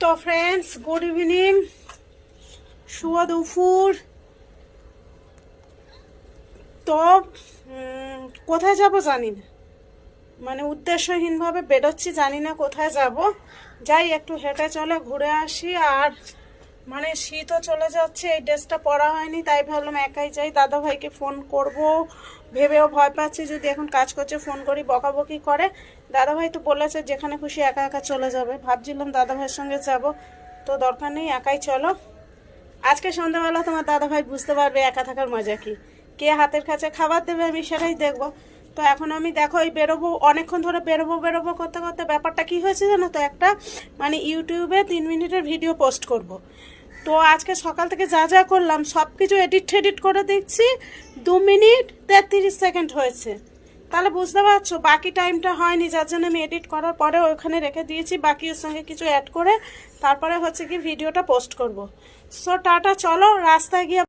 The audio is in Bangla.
তো ফ্রেন্ডস, গুড ইভিনিং, শুভ দুপুর। তো কোথায় যাব জানি না, মানে উদ্দেশ্যহীনভাবে বেরোচ্ছি, জানি না কোথায় যাব। যাই একটু হেঁটে চলে ঘুরে আসি। আর মানে শীতও চলে যাচ্ছে, এই ড্রেসটা পরা হয়নি, তাই ভাবলাম একাই যাই। দাদা ভাইকে ফোন করব ভেবেও ভয় পাচ্ছি, যদি এখন কাজ করছে ফোন করি বকাবকি করে। দাদা ভাই তো বলেছে যেখানে খুশি একা একা চলে যাবে, ভাবছিলাম দাদা ভাইয়ের সঙ্গে যাব। তো দরকার নেই, একাই চলো। আজকে সন্ধ্যাবেলা তোমার দাদা ভাই বুঝতে পারবে একা থাকার মজা কি, কে হাতের কাছে খাবার দেবে আমি সেটাই দেখবো। তো এখন আমি দেখো এই বেরোবো, অনেকক্ষণ ধরে বেরোবো বেরোবো করতে করতে ব্যাপারটা কি হয়েছে জানো তো, একটা মানে ইউটিউবে 3 মিনিটের ভিডিও পোস্ট করব। তো আজকে সকাল থেকে যা যা করলাম সব কিছু এডিট করে দিচ্ছি, 2 মিনিট 33 সেকেন্ড হয়েছে। তাহলে বুঝতে পারছো বাকি টাইমটা হয়নি, যার জন্য আমি এডিট করার পরে ওখানে রেখে দিয়েছি, বাকি ওর সঙ্গে কিছু অ্যাড করে তারপরে হচ্ছে কি ভিডিওটা পোস্ট করব। সো টাটা, চলো রাস্তায় গিয়ে